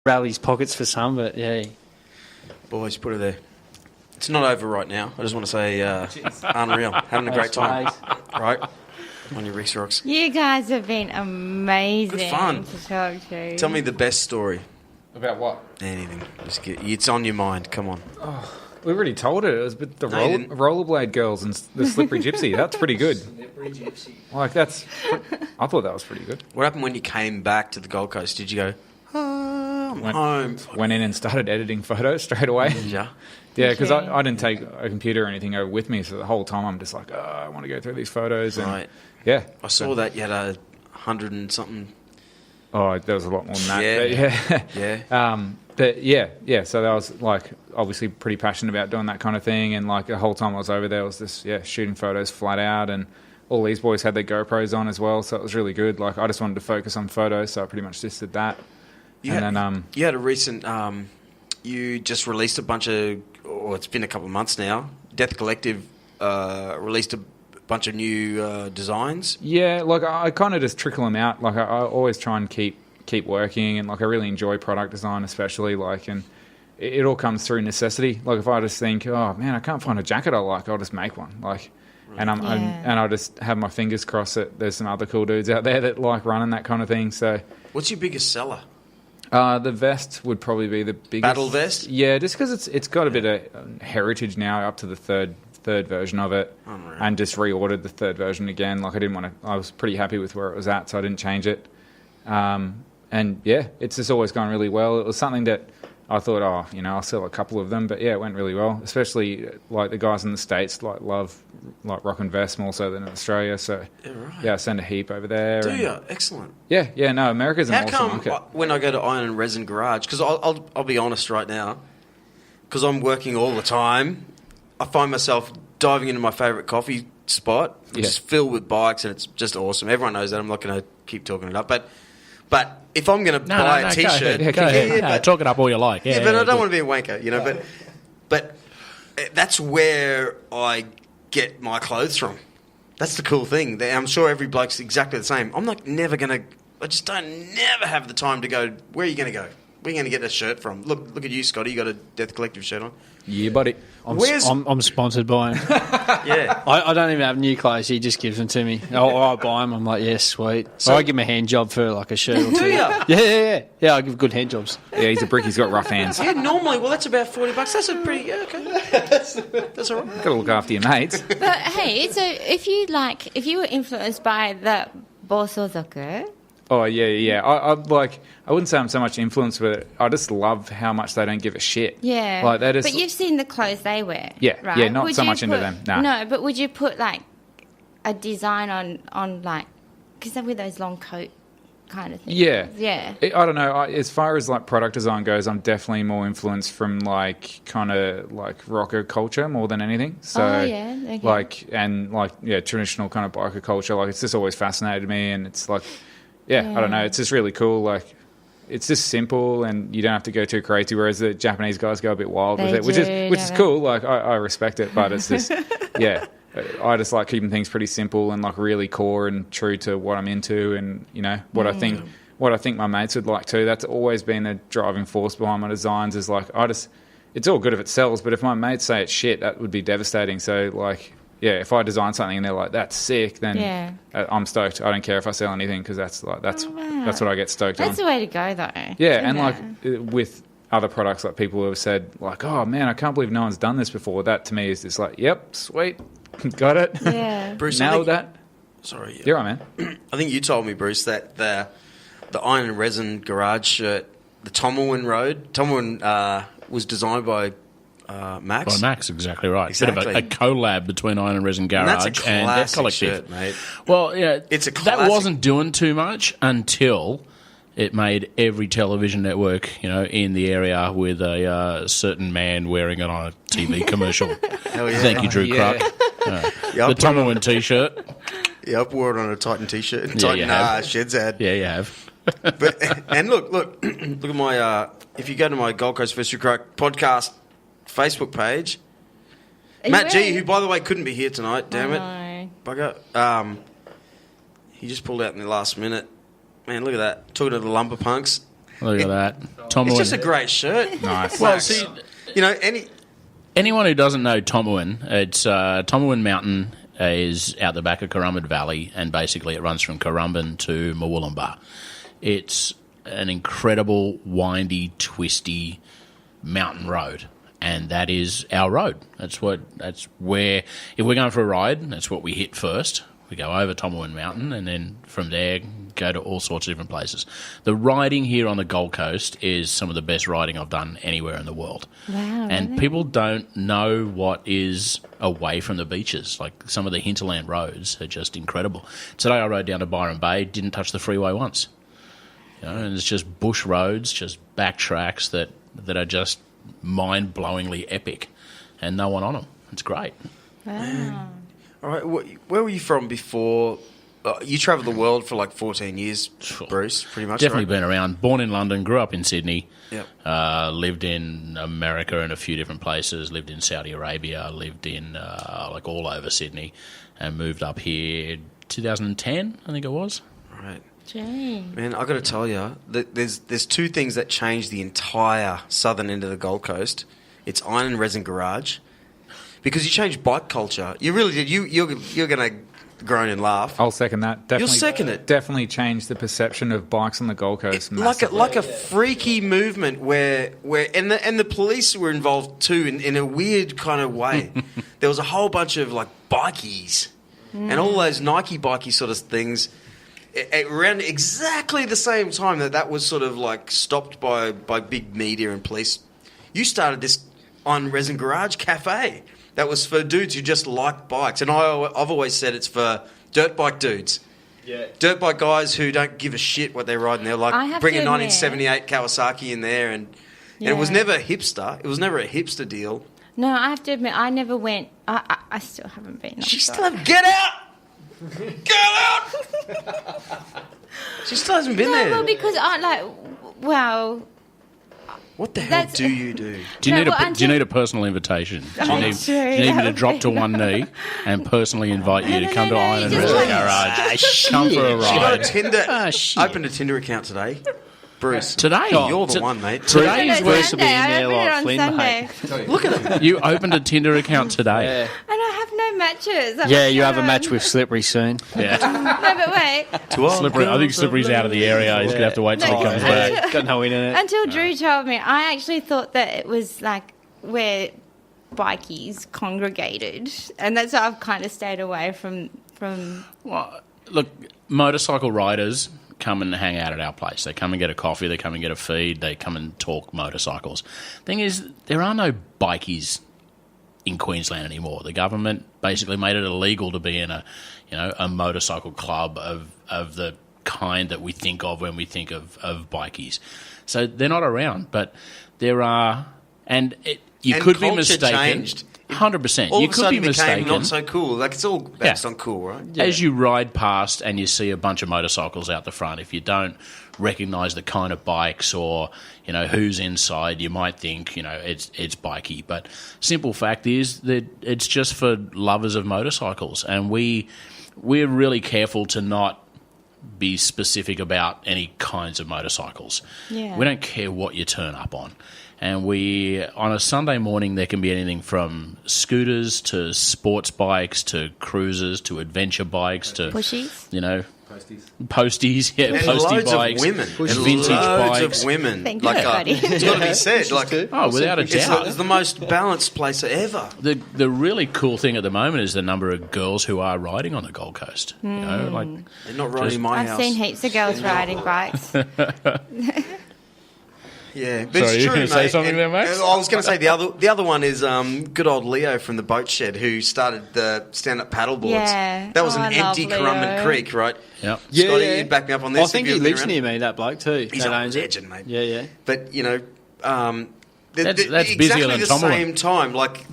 Rally's pockets for some, but yeah. Boys, put it there. It's not over right now. I just want to say, unreal. Having a great time. Right? On your Rex Rocks. You guys have been amazing. Good fun. To talk to. Tell me the best story. About what? Anything. It's on your mind. Come on. Oh, we already told it. It was with the rollerblade girls and the slippery gypsy. That's pretty good. Slippery gypsy. Like, I thought that was pretty good. What happened when you came back to the Gold Coast? Did you go, I'm home? Went in and started editing photos straight away. Yeah. Yeah, because I didn't take a computer or anything over with me, so the whole time I'm just like, I want to go through these photos. And, right. Yeah. I saw that you had 100 and something. Oh, there was a lot more than that. Yeah. But yeah. But yeah. So I was like, obviously pretty passionate about doing that kind of thing, and like the whole time I was over there, I was just shooting photos flat out, and all these boys had their GoPros on as well, so it was really good. Like I just wanted to focus on photos, so I pretty much just did that. You had a recent. You just released a bunch of, or it's been a couple of months now. Death Collective released a bunch of new designs. Yeah, like I kind of just trickle them out. Like I always try and keep working, and like I really enjoy product design, especially like, and it all comes through necessity. Like if I just think, oh man, I can't find a jacket I like, I'll just make one. Like, and I just have my fingers crossed that there's some other cool dudes out there that like running that kind of thing. So, what's your biggest seller? The vest would probably be the biggest. Battle vest? Yeah, just because it's got a bit of heritage now, up to the third version of it, and just reordered the third version again. Like I was pretty happy with where it was at, so I didn't change it. And yeah, it's just always gone really well. It was something that I thought, I'll sell a couple of them, but yeah, it went really well. Especially like the guys in the States love rocking vests more so than in Australia. So I send a heap over there. Do you? Excellent. Yeah. No, America's an awesome market. How come when I go to Iron and Resin Garage, because I'll be honest right now, because I'm working all the time, I find myself diving into my favourite coffee spot, which is filled with bikes, and it's just awesome. Everyone knows that. I'm not going to keep talking it up, but if I'm going to buy a T-shirt... Go ahead. Talk it up all you like. But I don't want to be a wanker, But that's where I get my clothes from. That's the cool thing. I'm sure every bloke's exactly the same. I'm like never going to... I just never have the time to go, where are you going to go? Where are you going to get a shirt from? Look at you, Scotty. You got a Death Collective shirt on. Yeah, buddy. I'm sponsored by him. Yeah. I don't even have new clothes. He just gives them to me. I buy them. I'm like, yeah, sweet. So I give him a hand job for like a shirt or two. Do you? Yeah. Yeah, I give good hand jobs. Yeah, he's a brick. He's got rough hands. Yeah, normally, that's about $40. That's a pretty, okay. That's all right. Got to look after your mates. But hey, so if you were influenced by the Bosozoku... Oh, yeah. I wouldn't say I'm so much influenced, but I just love how much they don't give a shit. Yeah. Like that is. But you've seen the clothes they wear. Yeah. Right? Yeah, not so much into them. Nah. No, but would you put like a design on like, because they're with those long coat kind of things. Yeah. Yeah. I don't know. As far as like product design goes, I'm definitely more influenced from like kind of like rocker culture more than anything. So okay. Traditional kind of biker culture. Like it's just always fascinated me, and it's like. Yeah, I don't know. It's just really cool. Like, it's just simple, and you don't have to go too crazy. Whereas the Japanese guys go a bit wild with it, which is cool. Like, I respect it, but it's just I just like keeping things pretty simple and like really core and true to what I'm into, and what I think my mates would like too. That's always been the driving force behind my designs. Is like it's all good if it sells, but if my mates say it's shit, that would be devastating. So like. Yeah, if I design something and they're like, that's sick, then I'm stoked. I don't care if I sell anything because that's what I get stoked on. That's the way to go, though. Yeah, and like with other products, like people who have said, like, oh man, I can't believe no one's done this before. That to me is just like, yep, sweet, got it. Yeah, Bruce, nailed that. Sorry, yeah. You're right, man. I think you told me, Bruce, that the Iron and Resin Garage shirt, the Tomlin was designed by. Max? By Max, exactly right. Exactly. Bit of a collab between Iron and Resin Garage and Death Collective. Shirt, mate. Well, yeah, it's a classic. That wasn't doing too much until it made every television network, in the area with a certain man wearing it on a TV commercial. Hell yeah. Thank you, Drew Kruck. The Tomlin T-shirt. Yeah, I've worn it on a Titan T-shirt. Titan Sheds ad. Yeah, you have. And look at my. If you go to my Gold Coast Festival Kruck podcast Facebook page. Matt G, who by the way couldn't be here tonight, damn it. Bugger. He just pulled out in the last minute. Man, look at that. Talking to the lumber punks. Look at that. It's just a great shirt. Nice. Well, see, You know, anyone who doesn't know Tomowan, it's Tomowan Mountain is out the back of Currumbin Valley, and basically it runs from Currumbin to Murwillumbah. It's an incredible, windy, twisty mountain road, and that is our road. That's where, if we're going for a ride, that's what we hit first. We go over Tomowan Mountain, and then from there go to all sorts of different places. The riding here on the Gold Coast is some of the best riding I've done anywhere in the world. Wow, And really? people don't know what is away from the beaches. Like some of the hinterland roads are just incredible. Today I rode down to Byron Bay, didn't touch the freeway once. You know, and it's just bush roads, just back tracks that are just mind-blowingly epic, and no one on them. It's great. Wow. all right, where were you from before? You travelled the world for like 14 years, Bruce, pretty much. Definitely right? been around. Born in London, grew up in Sydney. Yep. Lived in America in a few different places. Lived in Saudi Arabia. Lived in like all over Sydney, and moved up here 2010, I think it was. Right. Gee. Man, I got to tell you, there's two things that changed the entire southern end of the Gold Coast. It's Iron and Resin Garage, because you changed bike culture. You really did. You're going to groan and laugh. I'll second that. Definitely, You'll second it. Definitely changed the perception of bikes on the Gold Coast. Like a freaky movement where and the police were involved too in a weird kind of way. There was a whole bunch of like bikies and all those Nike bikey sort of things. Around exactly the same time that was sort of like stopped by big media and police, you started this on Resin Garage Cafe that was for dudes who just like bikes, and I've always said it's for dirt bike dudes. Yeah. Dirt bike guys who don't give a shit what they're riding. They're I like have bring a to admit- 1978 Kawasaki in there, and it was never hipster. It was never a hipster deal. No, I have to admit, I never went. I still haven't been. She still haven't. Get out! Get out! She still hasn't been there. Well, because What the hell That's- do you do? Do you, No, need, well, do you need a personal invitation? Do you need, true. do you need me to That drop would to be one knee and personally invite you to No, come no, to no, Iron you and just Resin like- Garage? Come for a She got a ride. Tinder. shit. Opened a Tinder account today. Bruce. Today? You're the one, mate. Today is No, where worse to be Sunday. in I there opened it like on Flynn, Sunday. mate. Look at him. you opened a Tinder account today. Yeah. And I have no matches. Yeah, you have a match with Slippery soon. Yeah. No, but wait. Slippery. I think Slippery's out of the area. He's going to have to wait till he No, comes yeah. back. Got no internet. Until Drew told me, I actually thought that it was like where bikies congregated, and that's why I've kind of stayed away from. Well, look, motorcycle riders come and hang out at our place. They come and get a coffee. They come and get a feed. They come and talk motorcycles. Thing is, there are no bikies in Queensland anymore. The government basically made it illegal to be in a motorcycle club of the kind that we think of when we think of bikies. So they're not around, but there are, and you And could be culture mistaken. changed. 100%. All You of a could sudden be became mistaken. not so cool. Like it's all based on cool, right? As you ride past and you see a bunch of motorcycles out the front, if you don't recognise the kind of bikes or who's inside, you might think it's bikey. But simple fact is that it's just for lovers of motorcycles, and we're really careful to not be specific about any kinds of motorcycles. Yeah. We don't care what you turn up on. And on a Sunday morning, there can be anything from scooters to sports bikes to cruisers to adventure bikes to, Pushies? Posties, yeah, And postie loads bikes, of women. and And vintage loads bikes. of women. Thank you, buddy. It's got to be said. Like, Oh, without a doubt. it's the most balanced place ever. The really cool thing at the moment is the number of girls who are riding on the Gold Coast. They're not riding in my I've house. seen heaps of girls riding bikes. Yeah, but Sorry, it's you true, gonna say mate. something there, Max? I was going to say the other one is good old Leo from the boat shed who started the stand-up paddle boards. Yeah. That was Oh, an I love empty Leo. Currumbin Creek, right? Yep. Scotty, you'd back me up on this. I think if he you've lives been near around. me, that bloke, too. He's that a owns it. legend, mate. Yeah, yeah. But That's busier exactly than the Tomowan. same time. Like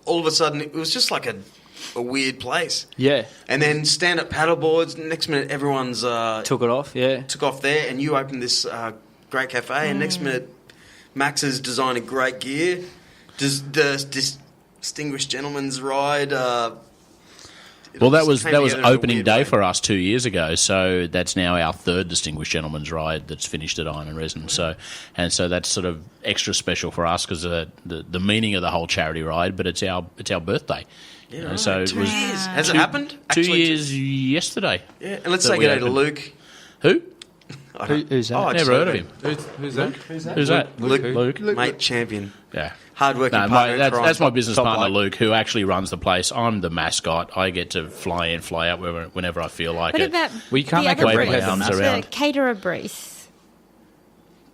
all of a sudden, it was just like a weird place. Yeah. And then stand-up paddle boards. Next minute, everyone's Took it off, yeah. took off there, and you opened this great cafe. And next minute, Max is designing great gear. Does the Distinguished Gentleman's Ride Well, that was came together in a opening weird day way. for us 2 years ago, so that's now our third Distinguished Gentleman's Ride that's finished at Iron and Resin. So that's sort of extra special for us because the meaning of the whole charity ride, but it's our birthday. Yeah, You know, right. so it 2 was years. Has it happened? 2 Actually, years yesterday. Yeah, and let's that say we good day to opened. Luke. Who? I don't- Who's that? Oh, I just Never heard of him. Who's that? Who's that? Luke, Luke. mate, champion. Yeah. Hard-working No, partner in crime. that's my business Top partner, bloke. Luke, who actually runs the place. I'm the mascot. I get to fly in, fly out whenever I feel like What it. about Well, you can't the make other a Wave Bruce, my arms the around. caterer Bruce,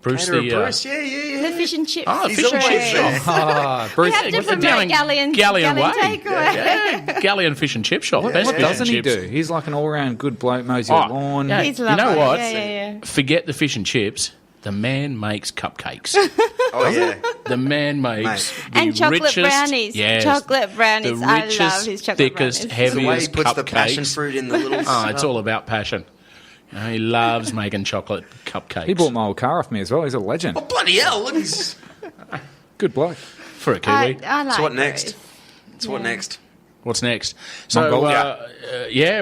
Bruce, Caterer the Bruce, yeah. the fish and chips. Oh, He's fish and always chip there. shop. Ah, We Bruce, have to what's the promote Galleon Way? takeaway. Yeah, Galleon Fish and Chip Shop. Best what fish doesn't and he chips. do? He's like an all-round good bloke, mows your lawn. yeah. He's You lovely. know what? Yeah. Forget the fish and chips. The man makes cupcakes. Oh, yeah. The man makes the And chocolate richest, brownies. Yes, Chocolate brownies. The I richest, love his chocolate thickest, brownies. The way he heaviest puts cupcakes. the passion fruit in the little... It's all about passion. You know, he loves making chocolate cupcakes. He bought my old car off me as well. He's a legend. Oh, bloody hell, look, he's... Good bloke. for a Kiwi. I like So what Bruce. next? So what next? What's next? So, Mongolia.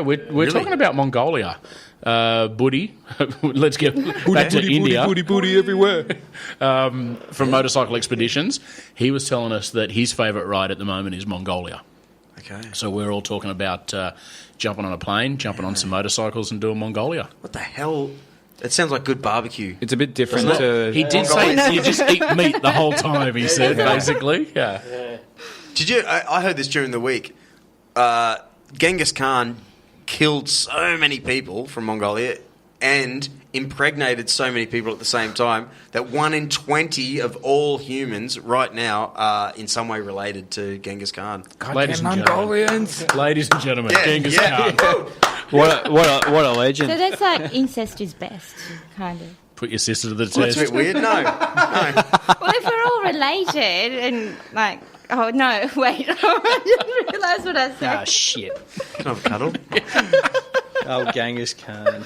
we're talking about Mongolia. Buddy, let's get back to India. booty everywhere. From Motorcycle Expeditions. He was telling us that his favourite ride at the moment is Mongolia. Okay. So we're all talking about jumping on a plane, jumping on some motorcycles and doing Mongolia. What the hell? It sounds like good barbecue. It's a bit different Look, to... he did say you just eat meat the whole time, he said, basically. Yeah. Did you? I heard this during the week. Genghis Khan killed so many people from Mongolia and impregnated so many people at the same time that 1 in 20 of all humans right now are in some way related to Genghis Khan. Ladies and Mongolians. Ladies and gentlemen, Genghis Khan. What a legend. So that's like incest is best, kind of. Put your sister to the Well, that's a test. bit weird. No. Well, if we're all related and like, oh no, wait, I just realised what I said. Ah, shit. Can I have a cuddle? Oh, Genghis Khan.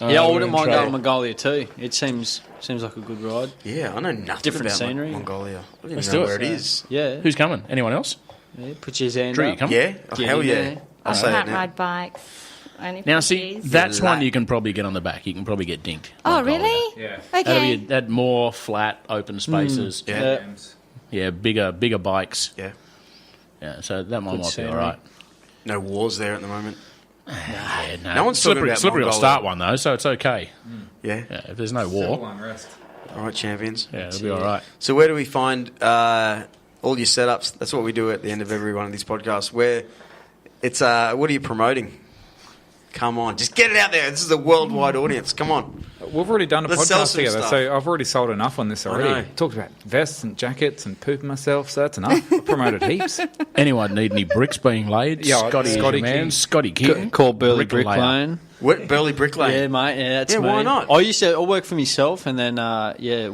Yeah, I we're wouldn't in mind trouble. going to Mongolia too. It seems like a good ride. Yeah, I know nothing Different about scenery. Mongolia. I don't Let's even know do it. where it is. Yeah. Who's coming? Anyone else? Yeah, put your hand Drew, you up. coming? Yeah? Oh, Get hell in yeah. there. I'll I say it can't now. ride bikes. Only Now, for see, kids. that's Yeah, one that- you can probably get on the back. You can probably get dinked. Oh, Mongolia. really? Yeah. Okay. That'd more flat, open spaces. Yeah. Yeah, bigger bikes. Yeah. Yeah, so that might be scenery. all right. No wars there at the moment. Yeah, No one's talking slippery. about Slippery will Mongolia. start one though, so it's okay. Yeah. Yeah, if there's no Civil war, unrest. All right, champions. yeah, it'll be all right. So where do we find all your setups? That's what we do at the end of every one of these podcasts. Where it's what are you promoting? Come on, just get it out there. This is a worldwide audience. Come on. We've already done a Let's sell podcast some together, stuff. so I've already sold enough on this know. already. Talked about vests and jackets and pooping myself, so that's enough. I promoted heaps. Anyone need any bricks being laid? Yeah, Scotty Scotty man. King. Scotty King. Called Burleigh Bricklayer. Bricklaying. What, Burleigh Bricklaying? Yeah, mate. Yeah, that's Yeah, me. why not? I worked for myself, and then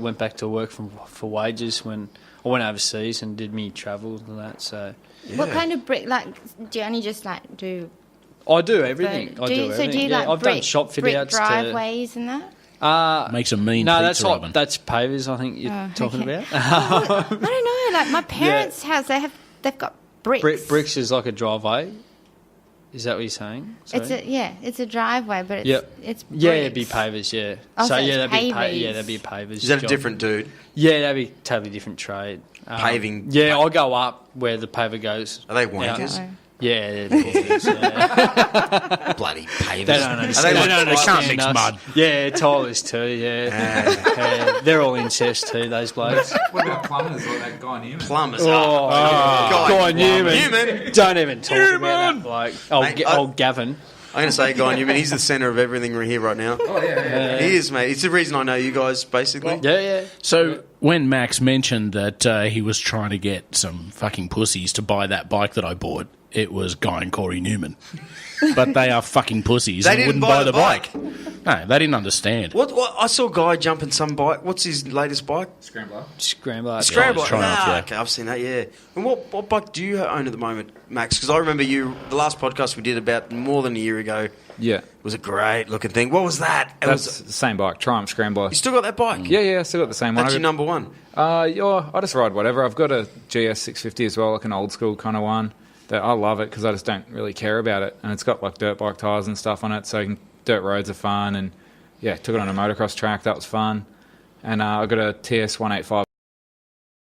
went back to work for wages when I went overseas and did me travels and that. So What kind of brick? Like, do you only just like do? I do everything. I do So everything. do you Yeah, like I've brick, done shop fit brick outs driveways and that? Makes a mean No, pizza that's oven. what that's pavers. I think you're talking okay. about. I don't know. Like my parents' house, they've got bricks. Bricks is like a driveway. Is that what you're saying? Sorry? It's a driveway, but it's Yep. it's bricks. Yeah, it'd be pavers. Yeah. Oh, so yeah, it's that'd be pavers. that'd be pavers. Is that a job. different dude? Yeah, that'd be totally different trade. Paving. Yeah, I go up where the paver goes. Are they out. wankers? Yeah, they're wankers, yeah. Bloody pavers. They don't understand. Are they They like don't can't understand mix us. mud. Yeah, tilers too. Yeah. Yeah, they're all incest too. Those blokes. What about plumbers like that guy Newman? plumbers? Oh, Guy Newman. Newman. Don't even talk about that bloke. Mate, Old Gavin. I'm going to say Guy Newman. He's the centre of everything we're here right now. Oh, yeah. He is, mate. It's the reason I know you guys, basically. Yeah, yeah. So when Max mentioned that he was trying to get some fucking pussies to buy that bike that I bought, it was Guy and Corey Newman. But they are fucking pussies They and didn't wouldn't buy buy the the bike. No, they didn't understand. What? I saw a guy jumping some bike. What's his latest bike? Scrambler. Scrambler. Scrambler. Triumph, yeah. Okay, I've seen that, yeah. And what bike do you own at the moment, Max? Because I remember the last podcast we did about more than a year ago Yeah. was a great looking thing. What was that? That's the same bike, Triumph Scrambler. You still got that bike? Yeah, I still got the same That's one. your number one. Yeah, I just ride whatever. I've got a GS 650 as well, like an old school kind of one. that I love it because I just don't really care about it. And it's got like dirt bike tyres and stuff on it, so dirt roads are fun. And yeah, took it on a motocross track, that was fun. And I got a TS 185